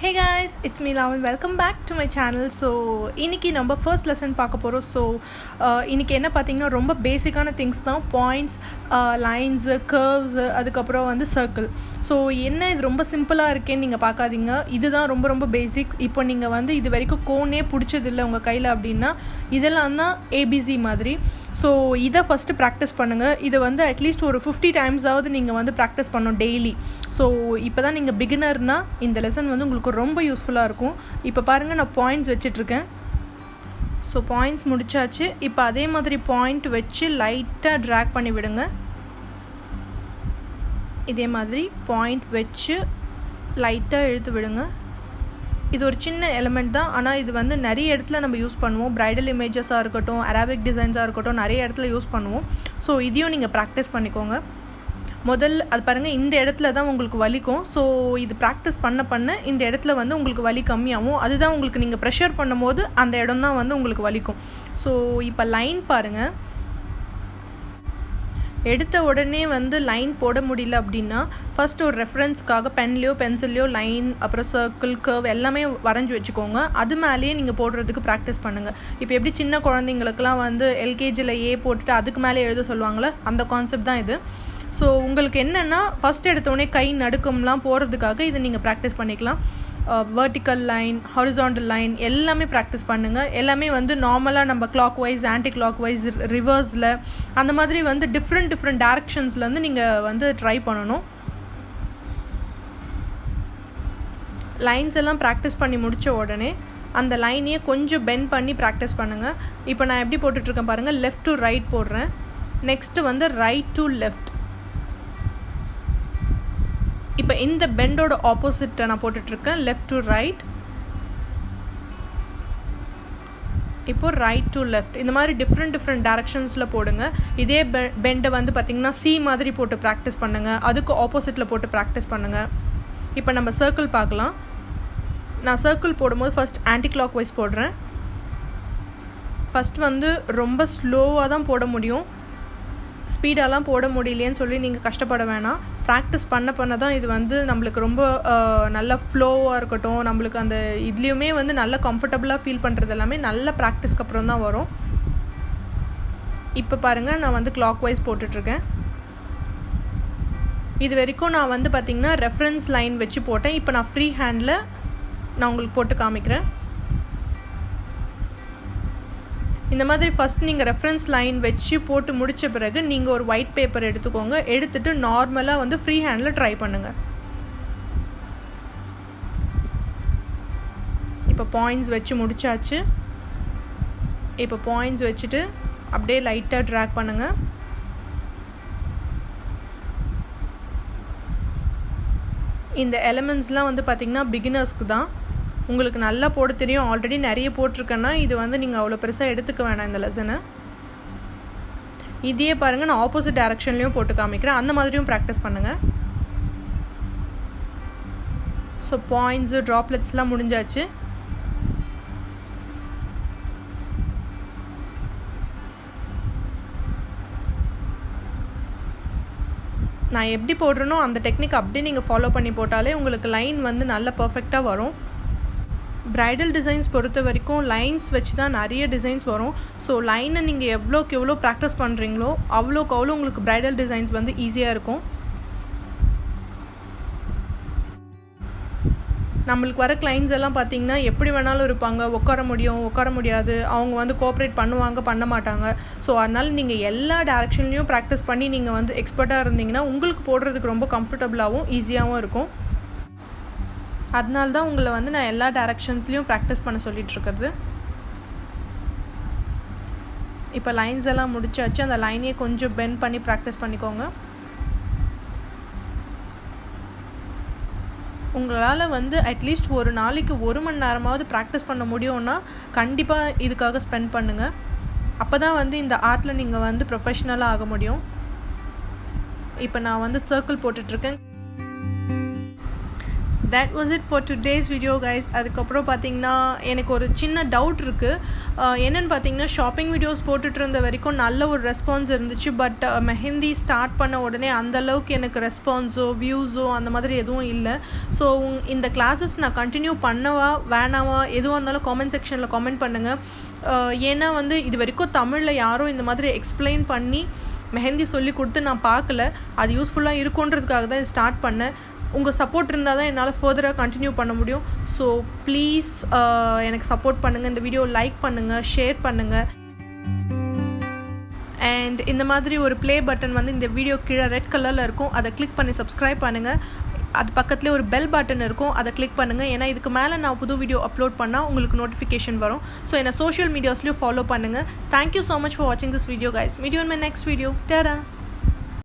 Hey guys, it's me Lavin. Welcome back to my channel. So இன்னைக்கு நம்ம first lesson பார்க்க போகிறோம். So இன்னைக்கு என்ன பார்த்தீங்கன்னா ரொம்ப பேசிக்கான திங்ஸ் தான். பாயிண்ட்ஸ், லைன்ஸு, கர்வ்ஸு, அதுக்கப்புறம் வந்து சர்க்கிள். ஸோ என்ன இது ரொம்ப சிம்பிளாக இருக்கேன்னு நீங்கள் பார்க்காதீங்க. இதுதான் ரொம்ப ரொம்ப பேசிக்ஸ். இப்போ நீங்கள் வந்து இது வரைக்கும் கோனே பிடிச்சதில்லை உங்கள் கையில் அப்படின்னா இதெல்லாம் தான் ஏபிசி மாதிரி. ஸோ இதை ஃபஸ்ட்டு ப்ராக்டிஸ் பண்ணுங்கள். இதை வந்து அட்லீஸ்ட் ஒரு 50 டைம்ஸாவது நீங்கள் வந்து ப்ராக்டிஸ் பண்ணணும் டெய்லி. ஸோ இப்போ தான் நீங்கள் பிகினர்னால் இந்த லெசன் வந்து உங்களுக்கு ரொம்ப யூஸ்ஃபுல்லாக இருக்கும். இப்போ பாருங்கள், நான் பாயிண்ட்ஸ் வச்சிட்ருக்கேன். ஸோ பாயிண்ட்ஸ் முடிச்சாச்சு. இப்போ அதே மாதிரி பாயிண்ட் வச்சு லைட்டாக ட்ராக் பண்ணி விடுங்க. இதே மாதிரி பாயிண்ட் வச்சு லைட்டாக இழுத்து விடுங்க. இது ஒரு சின்ன எலிமெண்ட் தான், ஆனால் இது வந்து நிறைய இடத்துல நம்ம யூஸ் பண்ணுவோம். ப்ரைடல் இமேஜஸாக இருக்கட்டும், அரபிக் டிசைன்ஸாக இருக்கட்டும், நிறைய இடத்துல யூஸ் பண்ணுவோம். ஸோ இதையும் நீங்கள் ப்ராக்டிஸ் பண்ணிக்கோங்க. அது பாருங்கள், இந்த இடத்துல தான் உங்களுக்கு வலிக்கும். ஸோ இது ப்ராக்டிஸ் பண்ண இந்த இடத்துல வந்து உங்களுக்கு வலி கம்மியாகும். அதுதான் உங்களுக்கு நீங்கள் ப்ரெஷர் பண்ணும் போது அந்த இடம் தான் வந்து உங்களுக்கு வலிக்கும். ஸோ இப்போ லைன் பாருங்கள். எடுத்த உடனே வந்து லைன் போட முடியல அப்படின்னா ஃபஸ்ட் ஒரு ரெஃபரன்ஸ்க்காக பென்லேயோ பென்சில்லையோ லைன், அப்புறம் சர்க்கிள், கர்வ் எல்லாமே வரைஞ்சி வச்சுக்கோங்க. அது மேலேயே நீங்கள் போடுறதுக்கு ப்ராக்டிஸ் பண்ணுங்கள். இப்போ எப்படி சின்ன குழந்தைங்களுக்குலாம் வந்து எல்கேஜியில் ஏ போட்டுட்டு அதுக்கு மேலே எழுத சொல்லுவாங்களே, அந்த கான்செப்ட் தான் இது. ஸோ உங்களுக்கு என்னென்னா ஃபஸ்ட் எடுத்தோடனே கை நடுக்கம்லாம் போகிறதுக்காக இதை நீங்கள் ப்ராக்டிஸ் பண்ணிக்கலாம். வெர்டிக்கல் லைன், ஹாரிசாண்டல் லைன் எல்லாமே ப்ராக்டிஸ் பண்ணுங்கள். எல்லாமே வந்து நார்மலாக நம்ம clockwise, anti clockwise, ரிவர்ஸில் அந்த மாதிரி வந்து டிஃப்ரெண்ட் டேரக்ஷன்ஸ்லேருந்து நீங்கள் வந்து ட்ரை பண்ணணும். லைன்ஸ் எல்லாம் ப்ராக்டிஸ் பண்ணி முடித்த உடனே அந்த லைனையே கொஞ்சம் பெண்ட் பண்ணி ப்ராக்டிஸ் பண்ணுங்கள். இப்போ நான் எப்படி போட்டுட்ருக்கேன் பாருங்கள். லெஃப்ட் டு ரைட் போடுறேன். நெக்ஸ்ட்டு வந்து ரைட் டு லெஃப்ட். இப்போ இந்த பெண்டோட ஆப்போசிட்டை நான் போட்டுட்ருக்கேன். லெஃப்ட் டு ரைட், இப்போது ரைட் டு லெஃப்ட். இந்த மாதிரி டிஃப்ரெண்ட் டேரக்ஷன்ஸில் போடுங்க. இதே பெண்டை வந்து பார்த்திங்கன்னா சி மாதிரி போட்டு ப்ராக்டிஸ் பண்ணுங்கள். அதுக்கு ஆப்போசிட்டில் போட்டு ப்ராக்டிஸ் பண்ணுங்கள். இப்போ நம்ம சர்க்கிள் பார்க்கலாம். நான் சர்க்கிள் போடும்போது ஃபஸ்ட் ஆன்டி கிளாக் வைஸ் போடுறேன். ஃபஸ்ட் வந்து ரொம்ப ஸ்லோவாக தான் போட முடியும். ஸ்பீடாலாம் போட முடியலேன்னு சொல்லி நீங்கள் கஷ்டப்பட வேணாம். ப்ராக்டிஸ் பண்ண தான் இது வந்து நம்மளுக்கு ரொம்ப நல்ல ஃப்ளோவாக இருக்கட்டும், நம்மளுக்கு அந்த இதுலேயுமே வந்து நல்ல கம்ஃபர்டபுளாக ஃபீல் பண்ணுறது எல்லாமே நல்ல ப்ராக்டிஸ்க்கு அப்புறம் தான் வரும். இப்போ பாருங்கள், நான் வந்து கிளாக் வைஸ் போட்டுட்ருக்கேன். இது வரைக்கும் நான் வந்து பார்த்திங்கன்னா ரெஃபரன்ஸ் லைன் வச்சு போட்டேன். இப்போ நான் ஃப்ரீ ஹேண்டில் நான் உங்களுக்கு போட்டு காமிக்கிறேன். இந்த மாதிரி ஃபஸ்ட் நீங்கள் ரெஃபரன்ஸ் லைன் வச்சு போட்டு முடித்த பிறகு நீங்கள் ஒரு ஒயிட் பேப்பர் எடுத்துக்கோங்க. எடுத்துகிட்டு நார்மலாக வந்து ஃப்ரீ ஹேண்டில் ட்ரை பண்ணுங்கள். இப்போ பாயிண்ட்ஸ் வச்சு முடிச்சாச்சு. இப்போ பாயிண்ட்ஸ் வச்சுட்டு அப்படியே லைட்டாக ட்ராக் பண்ணுங்கள். இந்த எலிமெண்ட்ஸ்லாம் வந்து பார்த்திங்கன்னா பிகினர்ஸ்க்கு தான். உங்களுக்கு நல்லா போட தெரியும், ஆல்ரெடி நிறைய போட்டிருக்கேன்னா இது வந்து நீங்கள் அவ்வளோ பெருசாக எடுத்துக்க வேணாம் இந்த லெசனை. இதையே பாருங்கள், நான் ஆப்போசிட் டைரக்ஷன்லேயும் போட்டு காமிக்கிறேன். அந்த மாதிரியும் ப்ராக்டிஸ் பண்ணுங்கள். ஸோ பாயிண்ட்ஸு, ட்ராப்லெட்ஸ்லாம் முடிஞ்சாச்சு. நான் எப்படி போடுறேனோ அந்த டெக்னிக் அப்படியே நீங்கள் ஃபாலோ பண்ணி போட்டாலே உங்களுக்கு லைன் வந்து நல்ல பர்ஃபெக்டாக வரும். ப்ரைடல் டிசைன்ஸ் பொறுத்த வரைக்கும் லைன்ஸ் வச்சு தான் நிறைய டிசைன்ஸ் வரும். ஸோ லைனை நீங்கள் எவ்வளோக்கு எவ்வளோ ப்ராக்டிஸ் பண்ணுறீங்களோ அவ்வளோக்கு அவ்வளோ உங்களுக்கு ப்ரைடல் டிசைன்ஸ் வந்து ஈஸியாக இருக்கும். நம்மளுக்கு வர கிளைண்ட்ஸ் எல்லாம் பார்த்திங்கன்னா எப்படி வேணாலும் இருப்பாங்க. உட்கார முடியாது, அவங்க வந்து கோஆப்ரேட் பண்ணுவாங்க, பண்ண மாட்டாங்க. ஸோ அதனால் நீங்கள் எல்லா டேரக்ஷன்லேயும் ப்ராக்டிஸ் பண்ணி நீங்கள் வந்து எக்ஸ்பர்ட்டாக இருந்தீங்கன்னா உங்களுக்கு போடுறதுக்கு ரொம்ப கம்ஃபர்டபுளாகவும் ஈஸியாகவும் இருக்கும். அதனால தான் உங்களை வந்து நான் எல்லா டைரக்ஷன்ஸ்லேயும் ப்ராக்டிஸ் பண்ண சொல்லிகிட்ருக்கிறது. இப்போ லைன்ஸ் எல்லாம் முடிச்சாச்சு. அந்த லைனையே கொஞ்சம் பெண்ட் பண்ணி ப்ராக்டிஸ் பண்ணிக்கோங்க. உங்களால் வந்து அட்லீஸ்ட் ஒரு நாளைக்கு 1 மணி நேரமாவது ப்ராக்டிஸ் பண்ண முடியும்னா கண்டிப்பாக இதுக்காக ஸ்பெண்ட் பண்ணுங்கள். அப்போ தான் வந்து இந்த ஆர்ட்டில் நீங்கள் வந்து ப்ரொஃபஷ்னலாக ஆக முடியும். இப்போ நான் வந்து சர்க்கிள் போட்டுட்ருக்கேன். that was it for today's video guys. அதுக்கப்புறம் பார்த்தீங்கன்னா எனக்கு ஒரு சின்ன டவுட் இருக்குது. என்னென்னு பார்த்தீங்கன்னா ஷாப்பிங் வீடியோஸ் போட்டுட்டு இருந்த வரைக்கும் நல்ல ஒரு ரெஸ்பான்ஸ் இருந்துச்சு. பட் மெஹந்தி ஸ்டார்ட் பண்ண உடனே அந்தளவுக்கு எனக்கு ரெஸ்பான்ஸோ வியூஸோ அந்த மாதிரி எதுவும் இல்லை. ஸோ இந்த கிளாஸஸ் நான் கண்டினியூ பண்ணவா வேணாவா எதுவாக இருந்தாலும் காமெண்ட் செக்ஷனில் காமெண்ட் பண்ணுங்கள். ஏன்னா வந்து இது வரைக்கும் தமிழில் யாரும் இந்த மாதிரி எக்ஸ்பிளைன் பண்ணி மெஹந்தி சொல்லி கொடுத்து நான் பார்க்கல. அது யூஸ்ஃபுல்லாக இருக்குன்றதுக்காக தான் ஸ்டார்ட் பண்ணேன். உங்கள் சப்போர்ட் இருந்தால் தான் என்னால் ஃபர்தராக கண்டினியூ பண்ண முடியும். ஸோ ப்ளீஸ் எனக்கு சப்போர்ட் பண்ணுங்கள். இந்த வீடியோ லைக் பண்ணுங்கள், ஷேர் பண்ணுங்கள். அண்ட் இந்த மாதிரி ஒரு ப்ளே பட்டன் வந்து இந்த வீடியோ கீழே ரெட் கலரில் இருக்கும். அதை கிளிக் பண்ணி சப்ஸ்கிரைப் பண்ணுங்கள். அது பக்கத்துலேயே ஒரு பெல் பட்டன் இருக்கும், அதை கிளிக் பண்ணுங்கள். ஏன்னா இதுக்கு மேலே நான் புது வீடியோ அப்லோட் பண்ணால் உங்களுக்கு நோட்டிஃபிகேஷன் வரும். ஸோ என்னை சோஷியல் மீடியாஸ்லேயும் ஃபாலோ பண்ணுங்கள். தேங்க்யூ ஸோ மச் ஃபார் வாட்சிங் this video guys. Meet you in my next video. டடா.